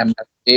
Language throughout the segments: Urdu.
MFK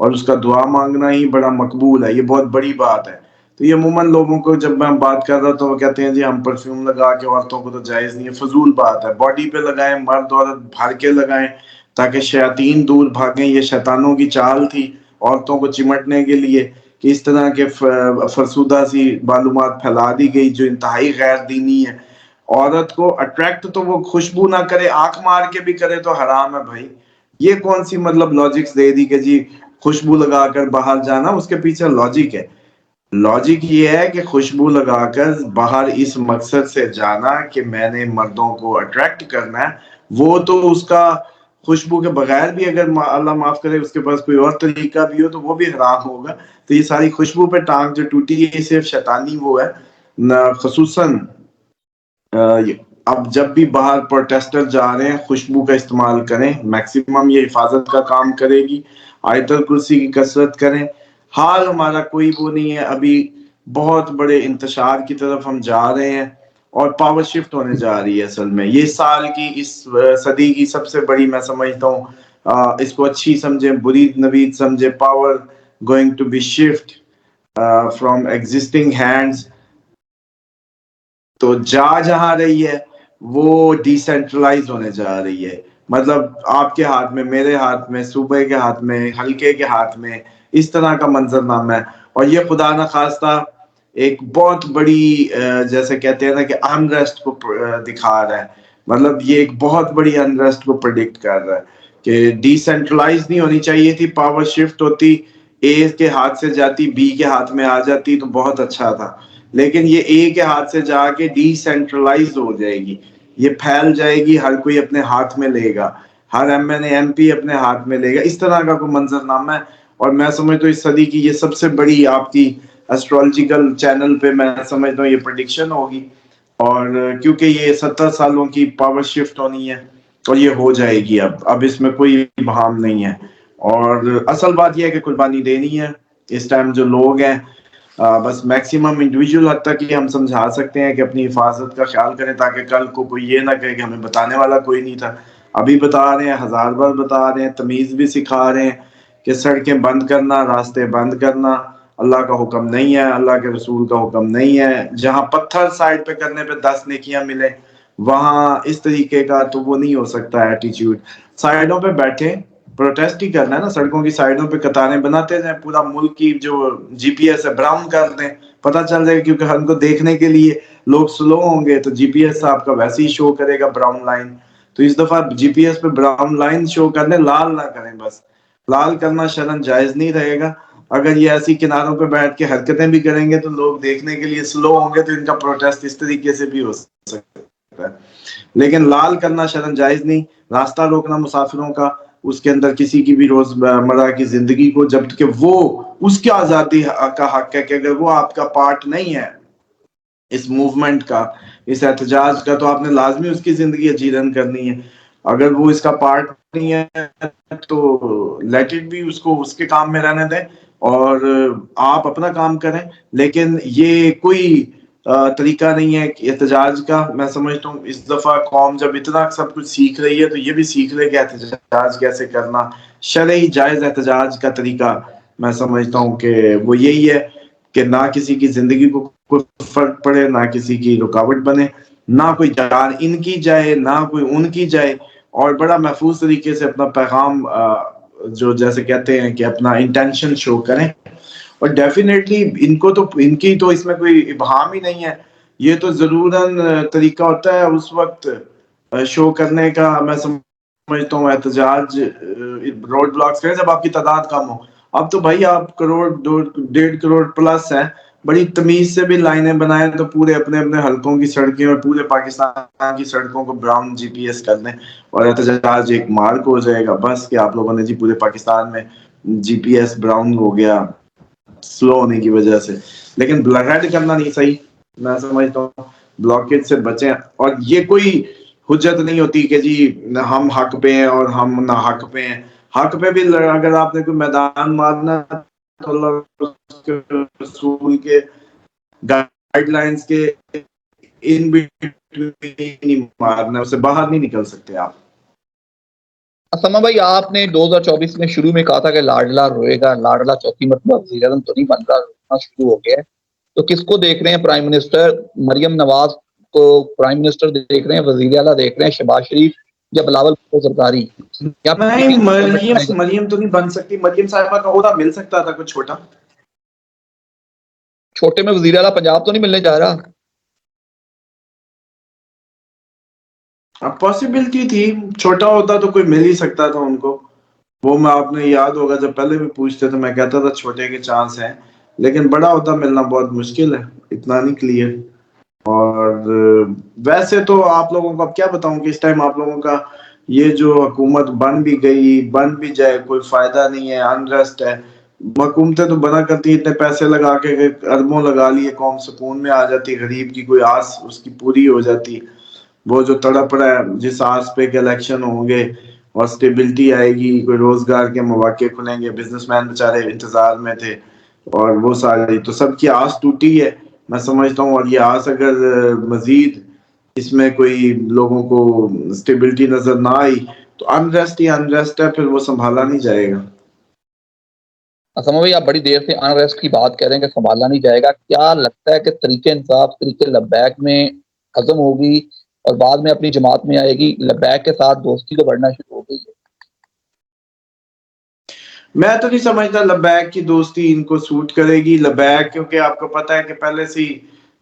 اور اس کا دعا مانگنا ہی بڑا مقبول ہے، یہ بہت بڑی بات ہے۔ تو یہ عموماً لوگوں کو جب میں بات کر رہا تو وہ کہتے ہیں جی ہم پرفیوم لگا کے، عورتوں کو تو جائز نہیں ہے، فضول بات ہے، باڈی پہ لگائیں، مرد عورت بھر کے لگائیں تاکہ شیاطین دور بھاگیں۔ یہ شیطانوں کی چال تھی عورتوں کو چمٹنے کے لیے کہ اس طرح کے فرسودہ سی معلومات پھیلا دی گئی جو انتہائی غیر دینی ہے۔ عورت کو اٹریکٹ تو وہ خوشبو نہ کرے، آنکھ مار کے بھی کرے تو حرام ہے بھائی۔ یہ کون سی مطلب لاجکس دے دی کہ جی خوشبو لگا کر باہر جانا، اس کے پیچھے لاجک ہے۔ لاجک یہ ہے کہ خوشبو لگا کر باہر اس مقصد سے جانا کہ میں نے مردوں کو اٹریکٹ کرنا ہے، وہ تو اس کا خوشبو کے بغیر بھی اگر اللہ معاف کرے اس کے پاس کوئی اور طریقہ بھی ہو تو وہ بھی حرام ہوگا۔ تو یہ ساری خوشبو پہ ٹانگ جو ٹوٹی ہے صرف شیطانی وہ ہے۔ خصوصاً اب جب بھی باہر پروٹیسٹر جا رہے ہیں خوشبو کا استعمال کریں، میکسیمم یہ حفاظت کا کام کرے گی۔ آیت الکرسی کی کثرت کریں۔ حال ہمارا کوئی وہ نہیں ہے، ابھی بہت بڑے انتشار کی طرف ہم جا رہے ہیں اور پاور شفٹ ہونے جا رہی ہے۔ اصل میں یہ سال کی، اس صدی کی سب سے بڑی، میں سمجھتا ہوں اس کو اچھی سمجھیں بری نوید سمجھے، power going to be shift from existing hands. تو جہاں رہی ہے وہ ڈی سینٹرلائز ہونے جا رہی ہے، مطلب آپ کے ہاتھ میں، میرے ہاتھ میں، صوبے کے ہاتھ میں، حلقے کے ہاتھ میں، اس طرح کا منظر نامہ ہے۔ اور یہ خدا نخواستہ ایک بہت بڑی جیسے کہتے ہیں نا کہ انریسٹ کو دکھا رہا ہے، مطلب یہ ایک بہت بڑی انریسٹ کو پریڈکٹ کر رہا ہے کہ ڈی سینٹرلائز نہیں ہونی چاہیے تھی، پاور شفٹ ہوتی، اے کے ہاتھ سے جاتی بی کے ہاتھ میں آ جاتی تو بہت اچھا تھا، لیکن یہ اے کے ہاتھ سے جا کے ڈی سینٹرلائز ہو جائے گی، یہ پھیل جائے گی، ہر کوئی اپنے ہاتھ میں لے گا، ہر M N A M P اپنے ہاتھ میں لے گا، اس طرح کا کوئی منظر نامہ ہے۔ اور میں سمجھتا ہوں اس صدی کی یہ سب سے بڑی آپ کی ایسٹرولوجیکل چینل پہ میں سمجھتا ہوں یہ پریڈکشن ہوگی، اور کیونکہ یہ 70 سالوں کی پاور شفٹ ہونی ہے اور یہ ہو جائے گی، اب اس میں کوئی ابہام نہیں ہے۔ اور اصل بات یہ ہے کہ قربانی دینی ہے اس ٹائم جو لوگ ہیں، بس میکسیمم انڈیویجول حد تک یہ ہم سمجھا سکتے ہیں کہ اپنی حفاظت کا خیال کریں تاکہ کل کو کوئی یہ نہ کہے کہ ہمیں بتانے والا کوئی نہیں تھا۔ ابھی بتا رہے ہیں، 1000 بار بتا رہے ہیں، تمیز بھی سکھا رہے ہیں کہ سڑکیں بند کرنا، راستے بند کرنا اللہ کا حکم نہیں ہے، اللہ کے رسول کا حکم نہیں ہے۔ جہاں پتھر سائڈ پہ کرنے پہ 10 نیکیاں ملے، وہاں اس طریقے کا تو وہ نہیں ہو سکتا ایٹیچیوڈ۔ سائڈوں پہ بیٹھے پروٹیسٹ ہی کرنا ہے نا، سڑکوں کی سائڈوں پہ قطاریں بناتے جائیں، پورا ملک کی جو جی پی ایس ہے براؤن کر دیں، پتہ چل جائے گا، کیونکہ ہم کو دیکھنے کے لیے لوگ سلو ہوں گے تو جی پی ایس آپ کا ویسے ہی شو کرے گا براؤن لائن۔ تو اس دفعہ جی پی ایس پہ براؤن لائن شو کرنے، لال نہ کریں، بس لال کرنا شرن جائز نہیں رہے گا۔ اگر یہ ایسی کناروں پہ بیٹھ کے حرکتیں بھی کریں گے تو لوگ دیکھنے کے لیے سلو ہوں گے، تو ان کا پروٹیسٹ اس طریقے سے بھی ہو سکتا ہے، لیکن لال کرنا شرن جائز نہیں۔ راستہ روکنا مسافروں کا، اس کے اندر کسی کی بھی روزمرہ کی زندگی کو، جب کہ وہ اس کی آزادی کا حق ہے کہ اگر وہ آپ کا پارٹ نہیں ہے اس موومنٹ کا، اس احتجاج کا، تو آپ نے لازمی اس کی زندگی اجیرن کرنی ہے۔ اگر وہ اس کا پارٹ نہیں ہے تو لیٹ اٹ بھی، اس کو اس کے کام میں رہنے دیں اور آپ اپنا کام کریں، لیکن یہ کوئی طریقہ نہیں ہے احتجاج کا۔ میں سمجھتا ہوں اس دفعہ قوم جب اتنا سب کچھ سیکھ رہی ہے تو یہ بھی سیکھ لے کہ احتجاج کیسے کرنا، شرعی جائز احتجاج کا طریقہ میں سمجھتا ہوں کہ وہ یہی ہے کہ نہ کسی کی زندگی کو کوئی فرق پڑے، نہ کسی کی رکاوٹ بنے، نہ کوئی جان ان کی جائے، نہ کوئی ان کی جائے، اور بڑا محفوظ طریقے سے اپنا پیغام جو جیسے کہتے ہیں کہ اپنا انٹینشن شو کریں۔ اور ڈیفینیٹلی ان کو تو، ان کی تو اس میں کوئی ابہام ہی نہیں ہے، یہ تو ضروراً طریقہ ہوتا ہے اس وقت شو کرنے کا۔ میں سمجھتا ہوں احتجاج روڈ بلاکس کریں جب آپ کی تعداد کم ہو۔ اب تو بھائی آپ کروڑ 1.5 کروڑ پلس ہیں، بڑی تمیز سے بھی لائنیں بنائیں تو پورے اپنے اپنے حلقوں کی سڑکیں اور پورے پاکستان کی سڑکوں کو براؤن جی پی ایس کر دیں اور احتجاج ایک مارک ہو جائے گا، بس کہ آپ لوگوں نے جی پورے پاکستان میں جی پی ایس براؤن ہو گیا سلو ہونے کی وجہ سے۔ لیکن بلڈ کرنا نہیں صحیح، میں سمجھتا ہوں بلاکیج سے بچیں۔ اور یہ کوئی حجت نہیں ہوتی کہ جی ہم حق پہ ہیں اور ہم نہ حق پہ ہیں۔ حق پہ بھی اگر آپ نے کوئی میدان مارنا تو اللہ کے رسول کے گائیڈ لائنز کے ان بٹوین مارنا، اسے باہر نہیں نکل سکتے آپ۔ اسامہ بھائی آپ نے 2024 میں شروع میں کہا تھا کہ لاڈلا روئے گا، لاڈلا چوتھی مرتبہ وزیر اعظم تو نہیں بن رہا، رونا شروع ہو گیا ہے. تو کس کو دیکھ رہے ہیں پرائم منسٹر؟ مریم نواز کو پرائم منسٹر دیکھ رہے ہیں، وزیر اعلیٰ دیکھ رہے ہیں شہباز شریف یا بلاول بھٹو زرداری؟ نہیں، مریم تو نہیں بن سکتی. مریم صاحبہ کا عہدہ مل سکتا تھا کچھ چھوٹا. چھوٹے میں وزیر اعلیٰ پنجاب تو نہیں ملنے جا رہا؟ پاسبلٹی تھی، چھوٹا ہوتا تو کوئی مل ہی سکتا تھا ان کو. وہ میں آپ نے یاد ہوگا جب پہلے بھی پوچھتے تو میں کہتا تھا چھوٹے کے چانس ہیں، لیکن بڑا ہوتا ملنا بہت مشکل ہے، اتنا نہیں کلیئر. اور ویسے تو آپ لوگوں کو اب کیا بتاؤں کہ اس ٹائم آپ لوگوں کا یہ جو حکومت بن بھی گئی، بن بھی جائے، کوئی فائدہ نہیں ہے، انریسٹ ہے. حکومتیں تو بنا کرتی اتنے پیسے لگا کے اربوں لگا لیے، قوم سکون میں آ جاتی، غریب کی کوئی آس اس کی پوری ہو جاتی. وہ جو تڑپ رہا ہے جس آس پہ کہ الیکشن ہوں گے اور سٹیبلٹی آئے گی، کوئی روزگار کے مواقع کھلیں گے، بزنس مین بےچارے انتظار میں تھے، اور وہ ساری تو سب کی آس ٹوٹی ہے میں سمجھتا ہوں. اور یہ آس اگر مزید اس میں کوئی لوگوں کو سٹیبلٹی نظر نہ آئی تو انریسٹ ہی انریسٹ ہے، پھر وہ سنبھالا نہیں جائے گا. اسامہ بھائی آپ بڑی دیر سے انریسٹ کی بات کر رہے ہیں کہ سنبھالا نہیں جائے گا. کیا لگتا ہے کہ طریقے انصاف، طریقے لبیک میں ختم ہوگی اور بعد میں اپنی جماعت میں آئے گی؟ لبیک کے ساتھ دوستی تو بڑھنا شروع ہو گئی ہے. میں تو نہیں سمجھتا لبیک کی دوستی ان کو سوٹ کرے گی. لبیک کیونکہ آپ کو پتا ہے کہ پہلے سے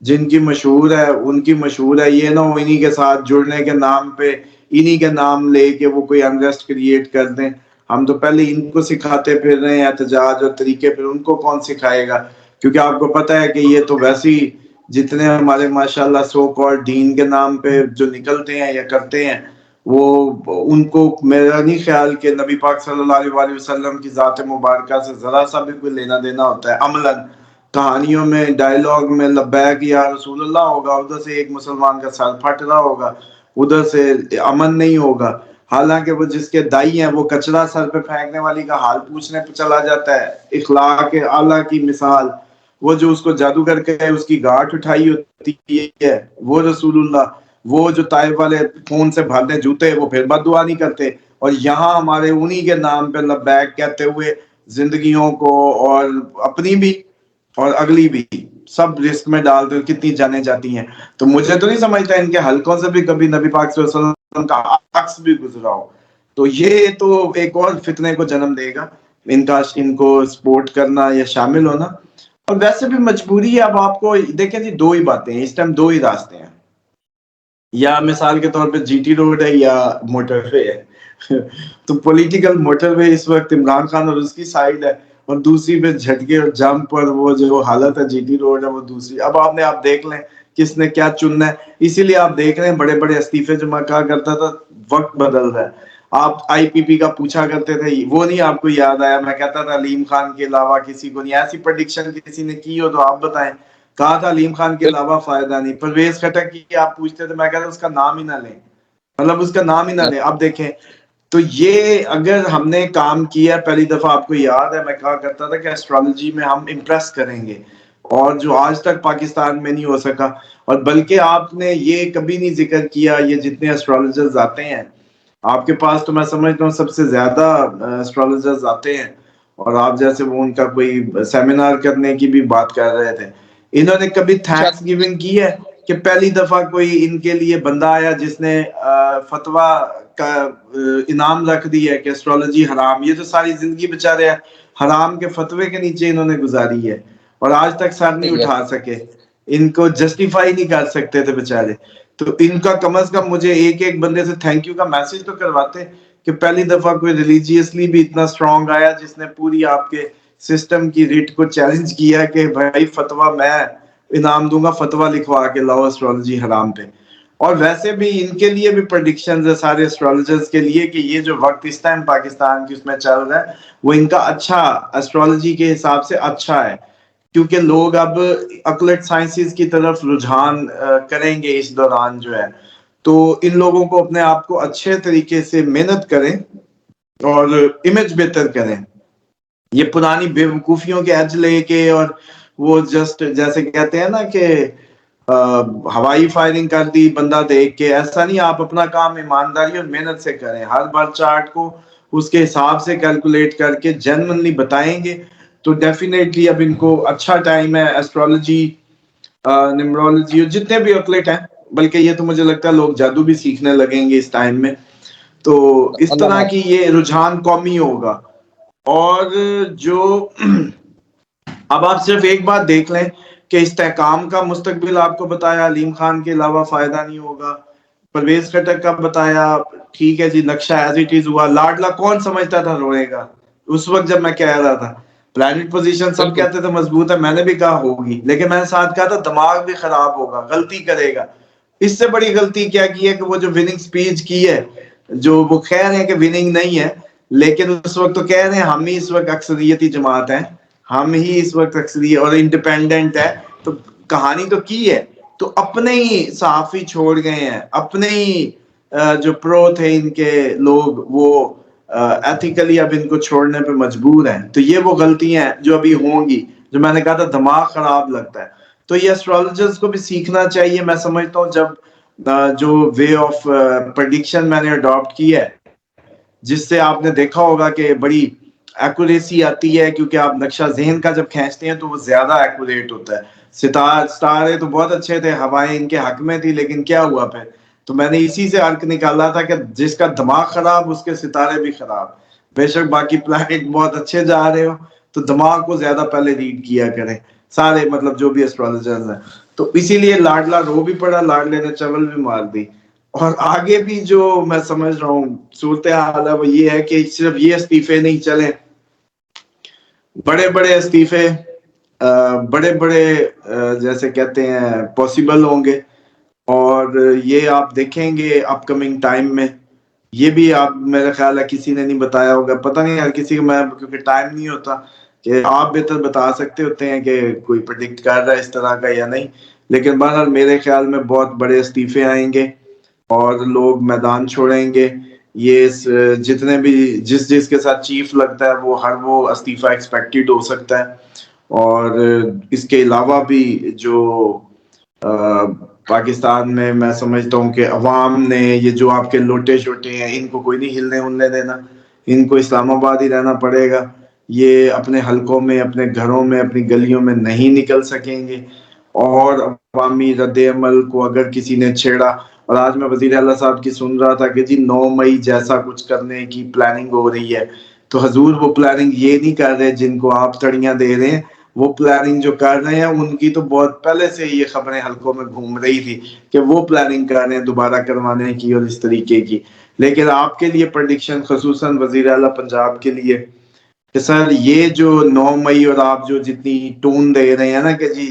جن کی مشہور ہے ان کی مشہور ہے، یہ نہ ہو انہی کے ساتھ جڑنے کے نام پہ انہی کے نام لے کے وہ کوئی انریسٹ کریٹ کر دیں. ہم تو پہلے ان کو سکھاتے پھر رہے ہیں احتجاج اور طریقے، پھر ان کو کون سکھائے گا؟ کیونکہ آپ کو پتا ہے کہ یہ تو ویسے ہی جتنے ہمارے ماشاءاللہ سو کالڈ دین کے نام پہ جو نکلتے ہیں یا کرتے ہیں، وہ ان کو میرا نہیں خیال کہ نبی پاک صلی اللہ علیہ وسلم کی ذات مبارکہ سے ذرا سا بھی کوئی لینا دینا ہوتا ہے. عملاً کہانیوں میں، ڈائیلاگ میں لبیک یا رسول اللہ ہوگا، ادھر سے ایک مسلمان کا سر پھٹ رہا ہوگا، ادھر سے امن نہیں ہوگا. حالانکہ وہ جس کے دائی ہیں وہ کچرا سر پہ پھینکنے والی کا حال پوچھنے پہ چلا جاتا ہے. اخلاق اعلیٰ کی مثال، وہ جو اس کو جادوگر کے اس کی گاٹھ اٹھائی ہوتی ہے وہ رسول اللہ. وہ جو طائف والے خون سے بھرنے جوتے وہ پھر بد دعا نہیں کرتے. اور یہاں ہمارے انہی کے نام پہ لبیک کہتے ہوئے زندگیوں کو اور اپنی بھی اور اگلی بھی سب رسک میں ڈال دے، کتنی جانے جاتی ہیں. تو مجھے تو نہیں سمجھتا ان کے حلقوں سے بھی کبھی نبی پاک صلی اللہ علیہ وسلم کا عکس بھی گزرا ہو. تو یہ تو ایک اور فتنے کو جنم دے گا ان کو سپورٹ کرنا یا شامل ہونا. اور ویسے بھی مجبوری ہے. اب آپ کو دیکھیں جی، دو ہی باتیں ہیں اس ٹائم، دو ہی راستے ہیں. یا مثال کے طور پہ جی ٹی روڈ ہے یا موٹر وے ہے. تو پولیٹیکل موٹر وے اس وقت عمران خان اور اس کی سائیڈ ہے، اور دوسری پہ جھٹکے اور جمپ پر وہ جو حالت ہے جی ٹی روڈ ہے وہ دوسری. اب آپ دیکھ لیں کس نے کیا چننا ہے. اسی لیے آپ دیکھ رہے ہیں بڑے بڑے استعفے جو میں کہا کرتا تھا وقت بدل رہا ہے. آپ آئی پی پی کا پوچھا کرتے تھے، وہ نہیں آپ کو یاد آیا؟ میں کہتا تھا علیم خان کے علاوہ کسی کو نہیں. ایسی پریڈکشن کسی نے کی ہو تو آپ بتائیں. کہا تھا علیم خان کے علاوہ فائدہ نہیں. پرویز خٹک کی آپ پوچھتے تھے، میں کہتا اس کا نام ہی نہ لیں، مطلب اس کا نام ہی نہ لیں. اب دیکھیں تو یہ اگر ہم نے کام کیا پہلی دفعہ، آپ کو یاد ہے میں کہا کرتا تھا کہ ایسٹرالوجی میں ہم امپریس کریں گے، اور جو آج تک پاکستان میں نہیں ہو سکا. اور بلکہ آپ نے یہ کبھی نہیں ذکر کیا، یہ جتنے ایسٹرالوجرز آتے ہیں آپ کے پاس تو میں سمجھتا ہوں سب سے زیادہ ایسٹرالوجرز آتے ہیں، اور آپ جیسے وہ ان کا کوئی سیمینار کرنے کی بھی بات کر رہے تھے. انہوں نے کبھی تھینکس گیونگ کی ہے کہ پہلی دفعہ کوئی ان کے لیے بندہ آیا جس نے فتویٰ کا انعام رکھ دی ہے کہ ایسٹرالوجی حرام؟ یہ تو ساری زندگی بےچارے حرام کے فتوے کے نیچے انہوں نے گزاری ہے، اور آج تک سر نہیں اٹھا سکے، ان کو جسٹیفائی نہیں کر سکتے تھے بےچارے. تو ان کا کم از کم مجھے ایک بندے سے تھینک یو کا میسج تو کرواتے کہ پہلی دفعہ کوئی ریلیجیسلی بھی اتنا اسٹرانگ آیا جس نے پوری آپ کے سسٹم کی ریٹ کو چیلنج کیا کہ بھائی فتویٰ میں انعام دوں گا، فتویٰ لکھوا کے لاؤ ایسٹرالوجی حرام پہ. اور ویسے بھی ان کے لیے بھی پریڈکشنز ہے سارے ایسٹرالوجرز کے لیے کہ یہ جو وقت اس ٹائم پاکستان کی اس میں چل رہا ہے وہ ان کا اچھا، ایسٹرالوجی کے حساب سے اچھا ہے، کیونکہ لوگ اب اکلٹ سائنسز کی طرف رجحان کریں گے اس دوران جو ہے. تو ان لوگوں کو اپنے آپ کو اچھے طریقے سے محنت کریں اور امیج بہتر کریں. یہ پرانی بے وقوفیوں کے ایج لے کے اور وہ جسٹ جیسے کہتے ہیں نا کہ ہوائی فائرنگ کر دی بندہ دیکھ کے، ایسا نہیں. آپ اپنا کام ایمانداری اور محنت سے کریں، ہر بار چارٹ کو اس کے حساب سے کیلکولیٹ کر کے جنرلی بتائیں گے تو ڈیفینیٹلی اب ان کو اچھا ٹائم ہے. ایسٹرولوجی، نیمرولوجی، جتنے بھی اوکلٹ ہیں، بلکہ یہ تو مجھے لگتا ہے لوگ جادو بھی سیکھنے لگیں گے اس ٹائم میں. تو اس اللہ طرح معاف. کی یہ رجحان قومی ہوگا. اور جو اب آپ صرف ایک بات دیکھ لیں کہ استحکام کا مستقبل آپ کو بتایا، علیم خان کے علاوہ فائدہ نہیں ہوگا. پرویز خٹک کا بتایا، ٹھیک ہے جی، نقشہ ایز اٹ از ہوا. لاڈلا کون سمجھتا تھا روئے گا اس وقت جب میں کہہ رہا تھا پلانٹ پوزیشن سب بالکل کہتے تھے مضبوط ہے، میں نے بھی کہا ہوگی، لیکن میں نے ساتھ کہا تھا دماغ بھی خراب ہوگا، غلطی کرے گا. اس سے بڑی غلطی کیا کی ہے کہ وہ جو وننگ سپیچ کی ہے، جو وہ کہہ رہے ہیں کہ وننگ نہیں ہے، لیکن اس وقت تو کہہ رہے ہیں ہم ہی اس وقت اکثریتی جماعت ہیں، ہم ہی اس وقت اکثریت اور انڈیپینڈنٹ ہے. تو کہانی تو کی ہے، تو اپنے ہی صحافی چھوڑ گئے ہیں، اپنے ہی جو پرو تھے ان کے لوگ، وہ ایتھیکلی اب ان کو چھوڑنے پہ مجبور ہیں. تو یہ وہ غلطیاں ہیں جو ابھی ہوں گی، جو میں نے کہا تھا دماغ خراب لگتا ہے. تو یہ ایسٹرولوجرز کو بھی سیکھنا چاہیے. میں سمجھتا ہوں جب جو وے آف پریڈکشن میں نے اڈاپٹ کی ہے، جس سے آپ نے دیکھا ہوگا کہ بڑی ایکوریسی آتی ہے، کیونکہ آپ نقشہ ذہن کا جب کھینچتے ہیں تو وہ زیادہ ایکوریٹ ہوتا ہے. ستارے تو بہت اچھے تھے، ہوائیں ان کے حق میں تھی، لیکن کیا ہوا پھر؟ تو میں نے اسی سے ارک نکالا تھا کہ جس کا دماغ خراب اس کے ستارے بھی خراب. بے شک باقی پلانٹ بہت اچھے جا رہے ہو تو دماغ کو زیادہ پہلے ریڈ کیا کریں سارے، مطلب جو بھی ایسٹرولوجرز ہیں. تو اسی لیے لاڈلا رو بھی پڑا، لاڈلے نے چول بھی مار دی. اور آگے بھی جو میں سمجھ رہا ہوں صورتحال ہے وہ یہ ہے کہ صرف یہ استعفے نہیں چلیں، بڑے بڑے استعفے بڑے بڑے جیسے کہتے ہیں پاسبل ہوں گے. اور یہ آپ دیکھیں گے اپ کمنگ ٹائم میں. یہ بھی آپ میرا خیال ہے کسی نے نہیں بتایا ہوگا، پتہ نہیں ہر کسی کو، میں کیونکہ ٹائم نہیں ہوتا کہ آپ بہتر بتا سکتے ہوتے ہیں کہ کوئی پریڈکٹ کر رہا ہے اس طرح کا یا نہیں. لیکن بہرحال میرے خیال میں بہت بڑے استعفے آئیں گے اور لوگ میدان چھوڑیں گے. یہ جتنے بھی جس کے ساتھ چیف لگتا ہے وہ ہر وہ استعفیٰ ایکسپیکٹڈ ہو سکتا ہے. اور اس کے علاوہ بھی جو پاکستان میں سمجھتا ہوں کہ عوام نے یہ جو آپ کے لوٹے شوٹے ہیں ان کو کوئی نہیں ہلنے ہلنے دینا. ان کو اسلام آباد ہی رہنا پڑے گا. یہ اپنے حلقوں میں، اپنے گھروں میں، اپنی گلیوں میں نہیں نکل سکیں گے. اور عوامی رد عمل کو اگر کسی نے چھیڑا، اور آج میں وزیر اعلیٰ صاحب کی سن رہا تھا کہ جی 9 مئی جیسا کچھ کرنے کی پلاننگ ہو رہی ہے، تو حضور وہ پلاننگ یہ نہیں کر رہے جن کو آپ تڑیاں دے رہے ہیں. وہ پلاننگ جو کر رہے ہیں ان کی تو بہت پہلے سے یہ خبریں حلقوں میں گھوم رہی تھی کہ وہ پلاننگ کر رہے ہیں دوبارہ کروانے کی اور اس طریقے کی. لیکن آپ کے لیے پریڈکشن، خصوصاً وزیر اعلیٰ پنجاب کے لیے، کہ سر یہ جو 9 مئی اور آپ جو جتنی ٹون دے رہے ہیں نا کہ جی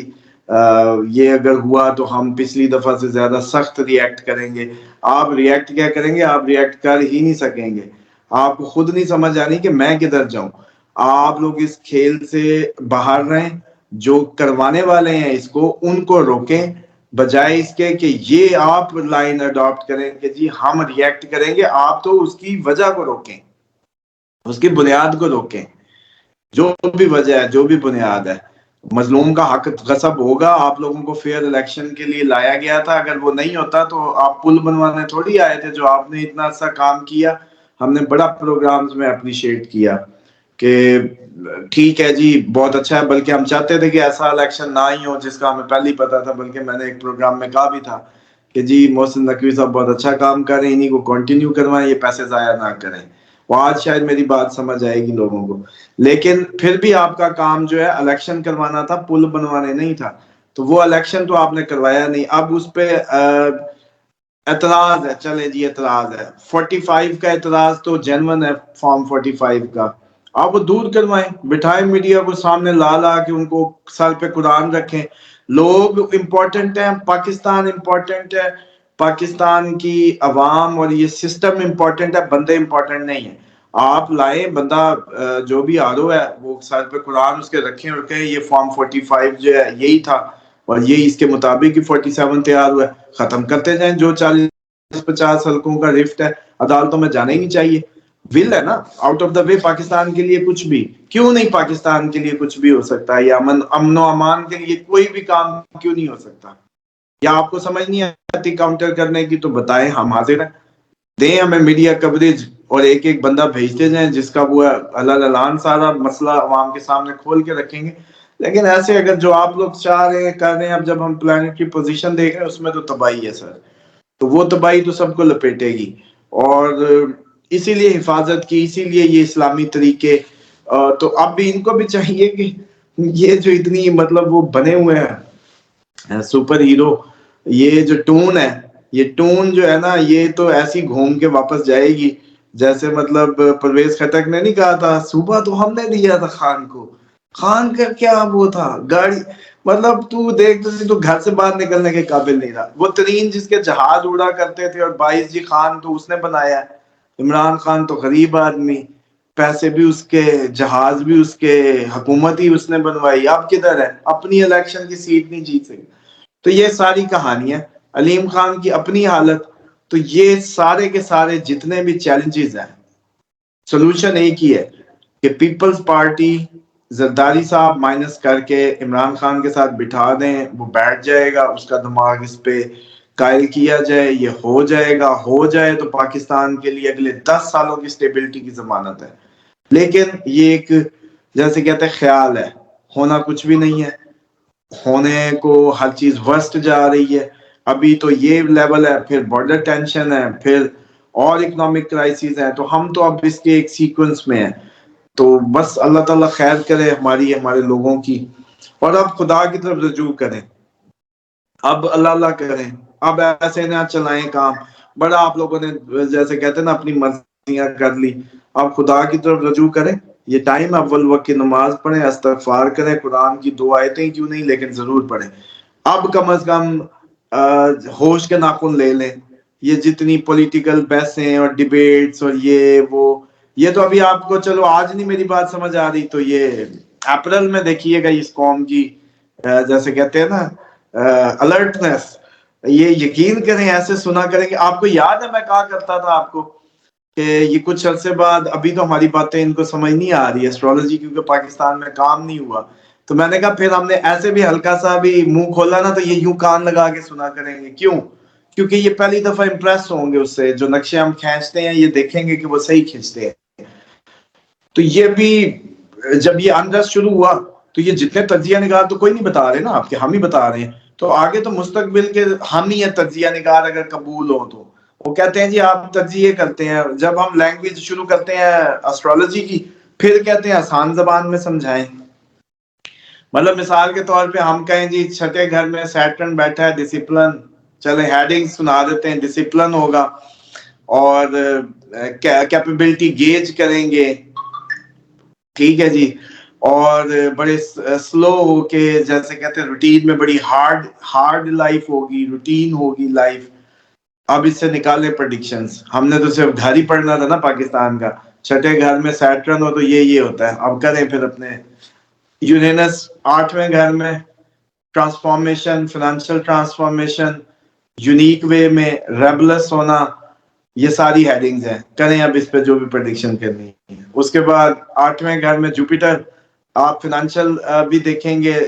یہ اگر ہوا تو ہم پچھلی دفعہ سے زیادہ سخت ری ایکٹ کریں گے. آپ ری ایکٹ کیا کریں گے؟ آپ ری ایکٹ کر ہی نہیں سکیں گے. آپ کو خود نہیں سمجھ آنی کہ میں کدھر جاؤں. آپ لوگ اس کھیل سے باہر رہیں، جو کروانے والے ہیں اس کو ان کو روکیں، بجائے اس کے کہ یہ آپ لائن اڈاپٹ کریں کہ جی ہم ری ایکٹ کریں گے. آپ تو اس کی وجہ کو روکیں، اس کی بنیاد کو روکیں. جو بھی وجہ ہے، جو بھی بنیاد ہے، مظلوم کا حق غصب ہوگا. آپ لوگوں کو فیئر الیکشن کے لیے لایا گیا تھا، اگر وہ نہیں ہوتا تو آپ پل بنوانے تھوڑی آئے تھے. جو آپ نے اتنا اچھا کام کیا، ہم نے بڑا پروگرامز میں اپریشیٹ کیا کہ ٹھیک ہے جی بہت اچھا ہے. بلکہ ہم چاہتے تھے کہ ایسا الیکشن نہ ہی ہو جس کا ہمیں پہلے ہی پتا تھا. بلکہ میں نے ایک پروگرام میں کہا بھی تھا کہ جی محسن نقوی صاحب بہت اچھا کام کر رہے ہیں، انہیں کو کنٹینیو کروائیں، یہ پیسے ضائع نہ کریں. وہ آج شاید میری بات سمجھ آئے گی لوگوں کو. لیکن پھر بھی آپ کا کام جو ہے الیکشن کروانا تھا، پل بنوانے نہیں تھا. تو وہ الیکشن تو آپ نے کروایا نہیں. اب اس پہ اعتراض ہے، چلے جی اعتراض ہے. 45 کا اعتراض تو جینون ہے، فارم 45 کا. آپ وہ دور کروائیں، بٹھائیں میڈیا کو سامنے، لا کے ان کو سر پہ قرآن رکھیں. لوگ امپورٹنٹ ہیں، پاکستان امپورٹنٹ ہے، پاکستان کی عوام اور یہ سسٹم امپورٹنٹ ہے، بندے امپورٹنٹ نہیں ہیں. آپ لائیں بندہ جو بھی آرو ہے وہ سر پہ قرآن اس کے رکھیں اور کہیں یہ فارم 45 جو ہے یہی تھا اور یہ اس کے مطابق ہی 47 تیار ہوا ہے. ختم کرتے جائیں. جو 40-50 حلقوں کا رفٹ ہے عدالتوں میں جانے ہی نہیں چاہیے. ول ہے نا، آؤٹ آف دا وے پاکستان کے لیے کچھ بھی. کیوں نہیں پاکستان کے لیے کچھ بھی ہو سکتا ہے، یا امن و امان کے لیے کوئی بھی کام کیوں نہیں ہو سکتا؟ یا آپ کو سمجھ نہیں آتی کاؤنٹر کرنے کی تو بتائیں، ہم حاضر ہیں، دیں ہمیں میڈیا کوریج، اور ایک ایک بندہ بھیجتے جائیں جس کا وہ اعلان سارا مسئلہ عوام کے سامنے کھول کے رکھیں گے. لیکن ایسے اگر جو آپ لوگ چاہ رہے ہیں کر رہے ہیں، اب جب ہم پلانٹ کی پوزیشن دیکھ رہے ہیں اس میں تو تباہی ہے سر، تو وہ تباہی تو سب کو لپیٹے گی. اور اسی لیے حفاظت کی، اسی لیے یہ اسلامی طریقے. تو اب بھی ان کو بھی چاہیے کہ یہ جو اتنی مطلب وہ بنے ہوئے ہیں سپر ہیرو، یہ جو ٹون ہے، یہ ٹون جو ہے نا، یہ تو ایسی گھوم کے واپس جائے گی جیسے مطلب پرویز خٹک نے نہیں کہا تھا صوبہ تو ہم نے دیا تھا خان کو. خان کا کیا وہ تھا گاڑی، مطلب تو دیکھ تو گھر سے باہر نکلنے کے قابل نہیں رہا. وہ ترین جس کے جہاز اڑا کرتے تھے، اور 22 جی خان تو اس نے بنایا. عمران خان تو غریب آدمی، پیسے بھی اس کے، جہاز بھی اس کے، حکومت ہی اس نے بنوائی. اب کدھر ہے؟ اپنی الیکشن کی سیٹ نہیں جیت سکے. تو یہ ساری کہانیاں، علیم خان کی اپنی حالت. تو یہ سارے کے سارے جتنے بھی چیلنجز ہیں، سولوشن ایک ہی ہے کہ پیپلز پارٹی زرداری صاحب مائنس کر کے عمران خان کے ساتھ بٹھا دیں، وہ بیٹھ جائے گا، اس کا دماغ اس پہ قائل کیا جائے، یہ ہو جائے گا. ہو جائے تو پاکستان کے لیے اگلے 10 سالوں کی سٹیبلٹی کی ضمانت ہے. لیکن یہ ایک جیسے کہتے ہیں خیال ہے، ہونا کچھ بھی نہیں ہے. ہونے کو ہر چیز ورسٹ جا رہی ہے. ابھی تو یہ لیول ہے، پھر بارڈر ٹینشن ہے، پھر اور اکنامک کرائسس ہے. تو ہم تو اب اس کے ایک سیکوینس میں ہیں. تو بس اللہ تعالیٰ خیر کرے ہمارے لوگوں کی، اور اب خدا کی طرف رجوع کریں، اب اللہ اللہ کریں، اب ایسے نہ چلائیں کام. بڑا آپ لوگوں نے جیسے کہتے ہیں نا اپنی مرضیاں کر لی. اب خدا کی طرف رجوع کریں. یہ ٹائم اول وقت کی نماز پڑھیں، استغفار کریں، قرآن کی 2 آیتیں کیوں نہیں لیکن ضرور پڑھیں. اب کم از کم ہوش کے ناخن لے لیں. یہ جتنی پولیٹیکل بحثیں اور ڈیبیٹس اور یہ تو ابھی آپ کو چلو آج نہیں میری بات سمجھ آ رہی، تو یہ اپریل میں دیکھیے گا اس قوم کی جیسے کہتے ہیں نا الرٹنس. یہ یقین کریں ایسے سنا کریں کہ آپ کو یاد ہے میں کہا کرتا تھا آپ کو کہ یہ کچھ عرصے بعد، ابھی تو ہماری باتیں ان کو سمجھ نہیں آ رہی ہے ایسٹرولوجی، کیونکہ پاکستان میں کام نہیں ہوا. تو میں نے کہا پھر ہم نے ایسے بھی ہلکا سا بھی منہ کھولا نا، تو یہ یوں کان لگا کے سنا کریں گے. کیوں؟ کیونکہ یہ پہلی دفعہ امپریس ہوں گے اس سے، جو نقشے ہم کھینچتے ہیں یہ دیکھیں گے کہ وہ صحیح کھینچتے ہیں. تو یہ بھی جب یہ انرس شروع ہوا تو یہ جتنے تجزیہ نگار تو کوئی نہیں بتا رہے نا آپ کے، ہم ہی بتا رہے ہیں. تو آگے تو مستقبل کے ہم ہی ہیں تجزیہ نگار اگر قبول ہو تو. وہ کہتے ہیں جی آپ تجزیے کرتے ہیں، جب ہم لینگویج شروع کرتے ہیں اسٹرالوجی کی پھر کہتے ہیں آسان زبان میں سمجھائیں. مطلب مثال کے طور پہ ہم کہیں جی چھٹے گھر میں سیٹرن بیٹھا ہے، ڈسپلن، چلے ہیڈنگ سنا دیتے ہیں، ڈسپلن ہوگا، اور کیپیبلٹی گیج کریں گے، ٹھیک ہے جی. اور بڑے سلو ہو کے جیسے کہتے ہیں روٹین میں، بڑی ہارڈ لائف ہوگی، روٹین ہوگی لائف. اب اس سے نکالے پریڈکشنز. ہم نے تو صرف گھر ہی پڑھنا تھا نا پاکستان کا، چھٹے گھر میں سیٹرن ہو تو یہ ہوتا ہے. اب کریں پھر اپنے یورینس 8ویں گھر میں transformation, financial transformation, unique way میں ریبلس ہونا، یہ ساری ہیڈنگز ہیں. کریں اب اس پہ جو بھی پریڈکشن کرنی ہے. اس کے بعد 8ویں گھر میں جوپیٹر. آپ فائنینشیل بھی دیکھیں گے،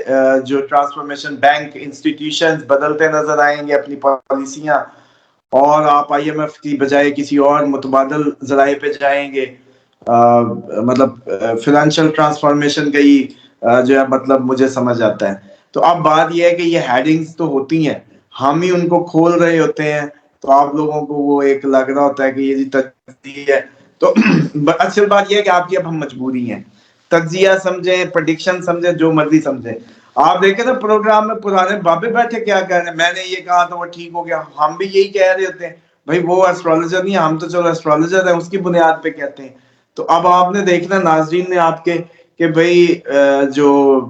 جو ٹرانسفارمیشن، بینک انسٹیٹیوشنز بدلتے نظر آئیں گے اپنی پالیسیاں، اور آپ آئی ایم ایف کی بجائے کسی اور متبادل ذرائع پہ جائیں گے. مطلب فائنینشیل ٹرانسفارمیشن کا ہی جو ہے مطلب مجھے سمجھ آتا ہے. تو اب بات یہ ہے کہ یہ ہیڈنگز تو ہوتی ہیں، ہم ہی ان کو کھول رہے ہوتے ہیں. تو آپ لوگوں کو وہ ایک لگ رہا ہوتا ہے کہ یہ جی تجزیہ ہے. تو اصل بات یہ ہے کہ آپ کی اب ہم مجبوری ہیں. تجزیہ سمجھیں، پریڈکشن سمجھیں، جو مرضی سمجھیں. آپ دیکھیں نا پروگرام میں پرانے بابے بیٹھے کیا کہہ رہے ہیں، میں نے یہ کہا تو وہ ٹھیک ہو گیا. ہم بھی یہی کہہ رہے ہوتے ہیں. بھائی وہ ایسٹرولوجر نہیں ہے، ہم تو چلو ایسٹرولوجر ہیں، اس کی بنیاد پہ کہتے ہیں. تو اب آپ نے دیکھنا ناظرین نے آپ کے کہ بھائی جو